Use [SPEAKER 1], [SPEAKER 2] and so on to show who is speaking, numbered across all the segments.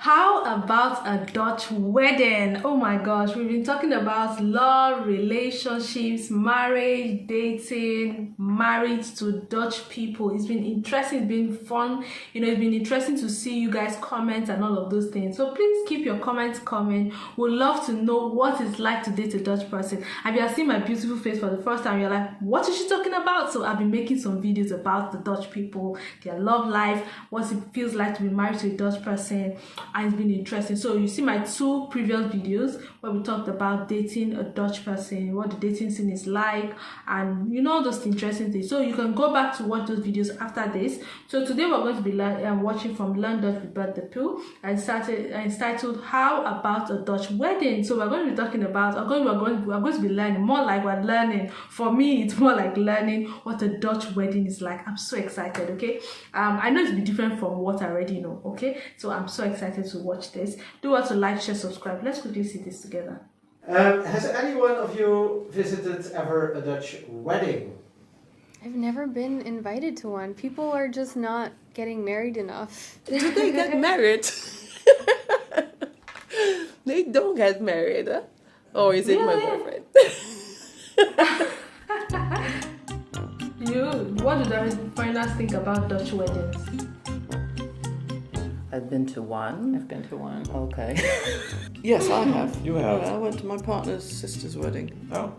[SPEAKER 1] How about a Dutch wedding? Oh my gosh, we've been talking about love, relationships, marriage, dating, married to Dutch people. It's been interesting, it's been fun. It's been interesting to see you guys comment and all of those things. So please keep your comments coming. We'd love to know what it's like to date a Dutch person. If you have seen my beautiful face for the first time, you're like, what is she talking about? So I've been making some videos about the Dutch people, their love life, what it feels like to be married to a Dutch person. And it's been interesting. So you see my two previous videos where we talked about dating a Dutch person, what the dating scene is like, and those interesting things. So you can go back to watch those videos after this. So today we're going to be watching from Learn Dutch with Bart the Pill, and it's titled How About a Dutch Wedding. So we're going to be talking about, we're going to be learning, more like we're learning. For me, it's more like learning what a Dutch wedding is like. I'm so excited, okay? I know it's be different from what I already know, okay? So I'm so excited to watch this. Do want to like, share, subscribe. Let's quickly see this together.
[SPEAKER 2] Has anyone of you visited ever a Dutch wedding?
[SPEAKER 3] I've never been invited to one. People are just not getting married enough.
[SPEAKER 4] Did they get married? They don't get married, huh? Or is it my boyfriend?
[SPEAKER 1] What do the foreigners think about Dutch weddings?
[SPEAKER 5] I've been to one.
[SPEAKER 6] I've been to one.
[SPEAKER 5] Okay.
[SPEAKER 4] Yes, I have.
[SPEAKER 6] You have?
[SPEAKER 4] I went to my partner's sister's wedding.
[SPEAKER 6] Oh.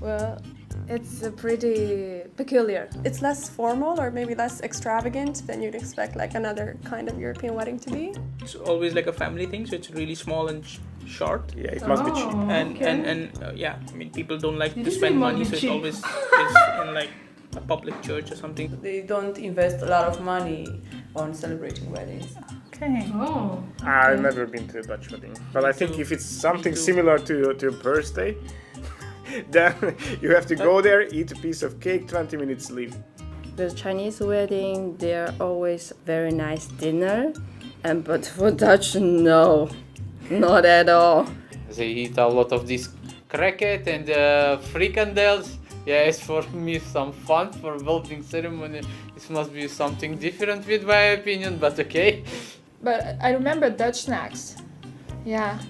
[SPEAKER 3] Well, it's pretty peculiar.
[SPEAKER 7] It's less formal or maybe less extravagant than you'd expect like another kind of European wedding to be.
[SPEAKER 8] It's always like a family thing, so it's really small and short.
[SPEAKER 6] Yeah, it must be cheap.
[SPEAKER 8] And yeah, I mean, people don't like
[SPEAKER 1] Did
[SPEAKER 8] to
[SPEAKER 1] you
[SPEAKER 8] spend
[SPEAKER 1] say
[SPEAKER 8] money,
[SPEAKER 1] must
[SPEAKER 8] so
[SPEAKER 1] be
[SPEAKER 8] it
[SPEAKER 1] cheap?
[SPEAKER 8] always is in like a public church or something.
[SPEAKER 5] They don't invest a lot of money on celebrating weddings.
[SPEAKER 6] Okay.
[SPEAKER 1] Oh.
[SPEAKER 9] I've never been to a Dutch wedding, but I think if it's something similar to your birthday, then you have to go there, eat a piece of cake, 20 minutes, leave.
[SPEAKER 10] The Chinese wedding, they're always very nice dinner, but for Dutch, no, not at all.
[SPEAKER 11] They eat a lot of this cracket and frikandels. Yeah, it's for me some fun for wedding ceremony. It must be something different with my opinion, but okay.
[SPEAKER 12] But I remember Dutch snacks. Yeah.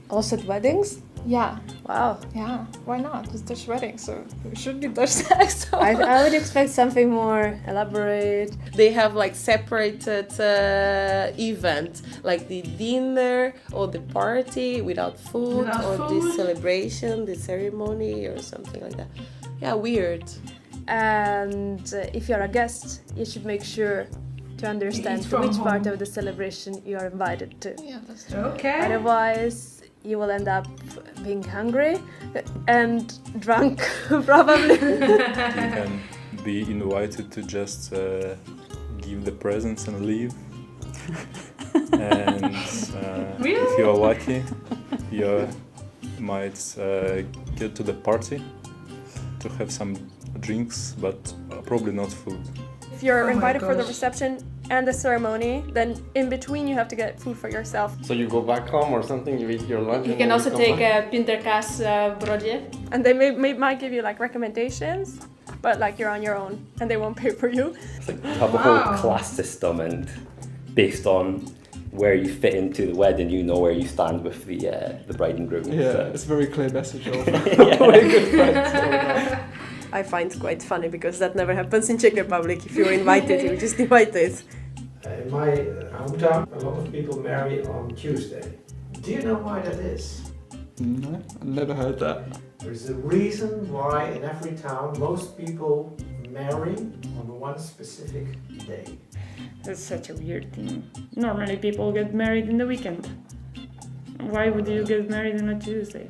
[SPEAKER 7] Also at weddings?
[SPEAKER 12] Yeah.
[SPEAKER 7] Wow.
[SPEAKER 12] Yeah. Why not? It's Dutch wedding, so it should be Dutch snacks. So.
[SPEAKER 7] I would expect something more elaborate.
[SPEAKER 4] They have like separated event, like the dinner or the party without food, the celebration, the ceremony or something like that. Yeah, weird.
[SPEAKER 7] And if you're a guest, you should make sure to understand which part of the celebration you are invited to.
[SPEAKER 12] Yeah, that's true.
[SPEAKER 1] Okay.
[SPEAKER 7] Otherwise, you will end up being hungry and drunk, probably.
[SPEAKER 13] You can be invited to just give the presents and leave. And if you're lucky, you might get to the party to have some drinks, but probably not food.
[SPEAKER 7] If you're invited for the reception and the ceremony, then in between you have to get food for yourself.
[SPEAKER 2] So you go back home or something, you eat your lunch.
[SPEAKER 7] You can also take a pinterkaas broodje. And they might give you like recommendations, but like you're on your own and they won't pay for you.
[SPEAKER 14] It's like you have a whole class system, and based on where you fit into the wedding, you know where you stand with the bride and groom.
[SPEAKER 15] Yeah,
[SPEAKER 14] so.
[SPEAKER 15] it's a very clear message of
[SPEAKER 14] Yeah.
[SPEAKER 15] very good friends.
[SPEAKER 7] I find it quite funny because that never happens in Czech Republic. If you're invited, you're just invited.
[SPEAKER 2] In my hometown, a lot of people marry on Tuesday. Do you know why that is?
[SPEAKER 15] No, I've never heard that.
[SPEAKER 2] There's a reason why in every town most people marry on one specific day.
[SPEAKER 16] That's such a weird thing. Normally people get married in the weekend. Why would you get married on a Tuesday?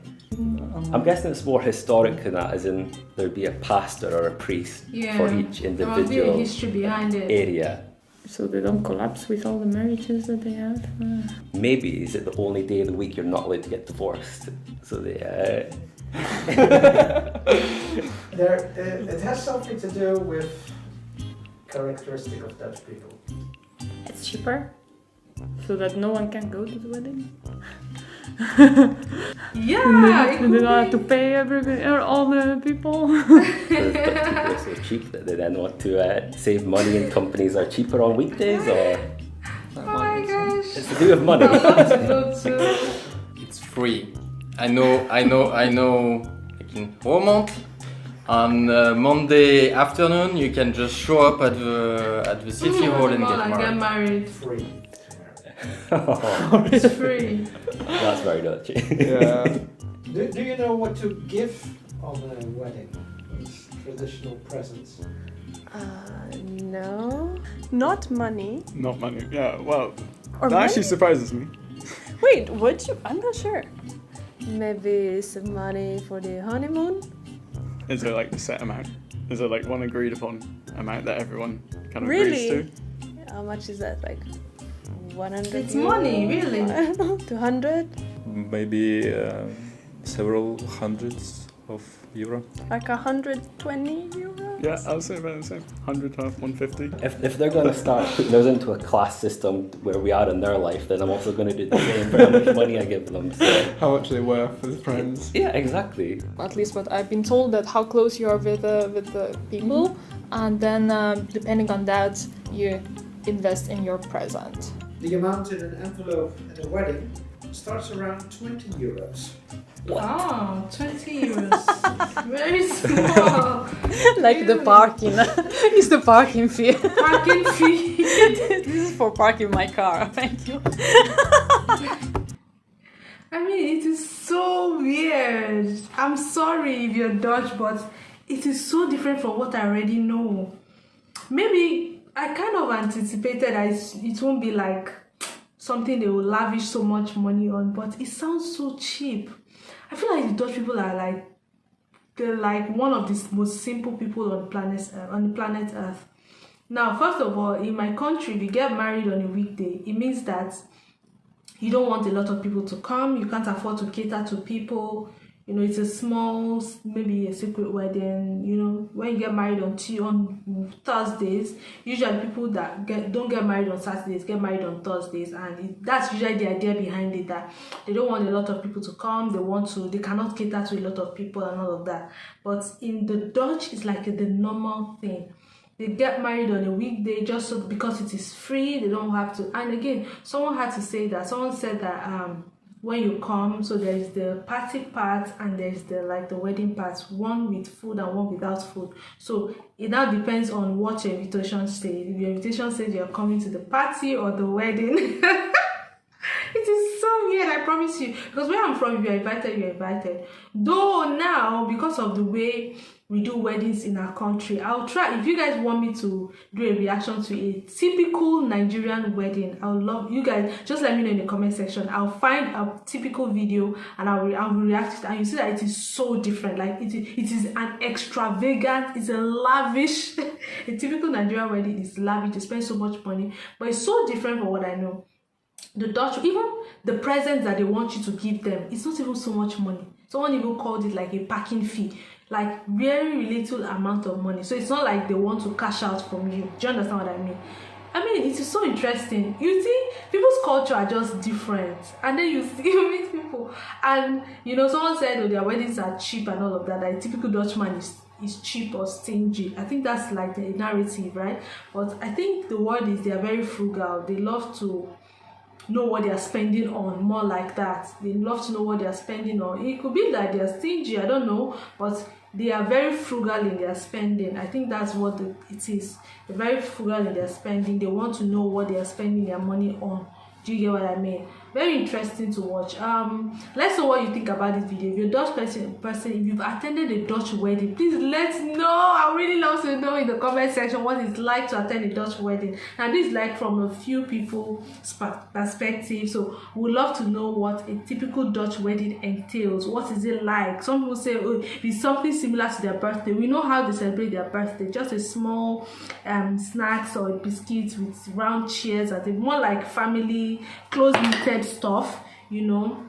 [SPEAKER 14] I'm guessing it's more historic than that, as in there'd be a pastor or a priest for each individual
[SPEAKER 1] there must be a history behind it.
[SPEAKER 14] area.
[SPEAKER 16] So they don't collapse with all the marriages that they have?
[SPEAKER 14] Maybe is it the only day of the week you're not allowed to get divorced? So they.
[SPEAKER 2] It has something to do with characteristic of Dutch people.
[SPEAKER 16] It's cheaper, so that no one can go to the wedding.
[SPEAKER 1] Yeah,
[SPEAKER 16] they don't have to pay everybody or all the people.
[SPEAKER 14] Dutch people are so cheap that they then want to save money, and companies are cheaper on weekdays, or
[SPEAKER 1] Oh my gosh.
[SPEAKER 14] it's the do with money?
[SPEAKER 11] It's free. I know. Like in Vermont, on Monday afternoon, you can just show up at the city hall and get married.
[SPEAKER 2] Free.
[SPEAKER 1] It's free.
[SPEAKER 14] That's very Dutch.
[SPEAKER 15] Yeah.
[SPEAKER 2] Do you know what to give on a wedding? These traditional presents.
[SPEAKER 3] No.
[SPEAKER 7] Not money.
[SPEAKER 15] Not money. Yeah. Well,
[SPEAKER 7] Or
[SPEAKER 15] that actually
[SPEAKER 7] money?
[SPEAKER 15] surprises me.
[SPEAKER 7] Wait, would you? I'm not sure.
[SPEAKER 3] Maybe some money for the honeymoon?
[SPEAKER 15] Is there like a set amount? Is there like one agreed upon amount that everyone kind of
[SPEAKER 7] Really?
[SPEAKER 15] agrees to?
[SPEAKER 3] How much is that? Like 100
[SPEAKER 1] It's
[SPEAKER 3] euro?
[SPEAKER 1] money, really.
[SPEAKER 3] I don't know, 200?
[SPEAKER 13] Maybe several hundreds of euro.
[SPEAKER 7] Like 120 euro?
[SPEAKER 15] Yeah, I would say about the same. 100 to 150.
[SPEAKER 14] If they're going to start putting those into a class system where we are in their life, then I'm also going to do the same for how much money I give them. So.
[SPEAKER 15] How much they were for the friends.
[SPEAKER 14] Yeah, exactly.
[SPEAKER 12] At least what I've been told, that how close you are with the people, and then depending on that, you invest in your present.
[SPEAKER 2] The amount in an envelope at a wedding starts around 20 euros.
[SPEAKER 1] Wow, 20 euros. Very small.
[SPEAKER 12] Like the parking. It's the parking fee.
[SPEAKER 1] Parking fee.
[SPEAKER 12] This is for parking my car. Thank you.
[SPEAKER 1] I mean, it is so weird. I'm sorry if you're Dutch, but it is so different from what I already know. Maybe I kind of anticipated that it won't be like something they will lavish so much money on, but it sounds so cheap. I feel like the Dutch people are like, they're like one of the most simple people on the planet Earth. Now, first of all, in my country, if you get married on a weekday, it means that you don't want a lot of people to come. You can't afford to cater to people. You know, it's a small, maybe a secret wedding. You know, when you get married on Thursdays, usually people that don't get married on Saturdays get married on Thursdays, and that's usually the idea behind it, that they don't want a lot of people to come. They cannot cater to a lot of people and all of that. But in the Dutch, it's like the normal thing. They get married on a weekday just so, because it is free. They don't have to. And again, someone said that when you come, so there is the party part and there's the wedding part, one with food and one without food. So it now depends on what your invitation says. If your invitation says you're coming to the party or the wedding, it is so weird, I promise you. Because where I'm from, if you're invited, you're invited. Though now, because of the way we do weddings in our country, I'll try, if you guys want me to do a reaction to a typical Nigerian wedding, I would love you guys, just let me know in the comment section. I'll find a typical video and I will react to it, and you see that it is so different. Like it is an extravagant, it's a lavish a typical Nigerian wedding is lavish. They spend so much money, but it's so different from what I know. The Dutch, even the presents that they want you to give them, it's not even so much money. Someone even called it like a packing fee, like very little amount of money. So it's not like they want to cash out from you. Do you understand what I mean? I mean, it is so interesting. You see, people's culture are just different, and then you meet people, and you know, someone said, oh, their weddings are cheap and all of that. Like typical Dutchman is cheap or stingy. I think that's like the narrative, right? But I think the word is they are very frugal. They love to know what they are spending on, more like that. They love to know what they are spending on. It could be that they are stingy, I don't know, but they are very frugal in their spending. I think that's what it is. They're very frugal in their spending. They want to know what they are spending their money on. Do you get what I mean? Very interesting to watch. Let's know what you think about this video. If you're a Dutch person, if you've attended a Dutch wedding, please let us know. I really love to know in the comment section what it's like to attend a Dutch wedding. Now this is like from a few people's perspective, so we'd love to know what a typical Dutch wedding entails. What is it like? Some people say, oh, it's something similar to their birthday. We know how they celebrate their birthday, just a small snacks or biscuits with round chairs, and more like family, close-knitted stuff, you know.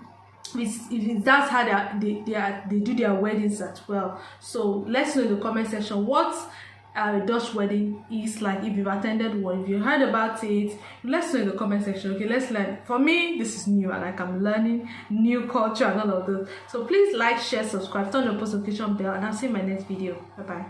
[SPEAKER 1] That's how they do their weddings as well. So let's know in the comment section what a Dutch wedding is like. If you've attended one, if you heard about it, let's know in the comment section. Okay, let's learn. For me, this is new, and like I'm learning new culture and all of those. So please like, share, subscribe, turn on the post notification bell, and I'll see you in my next video. Bye bye.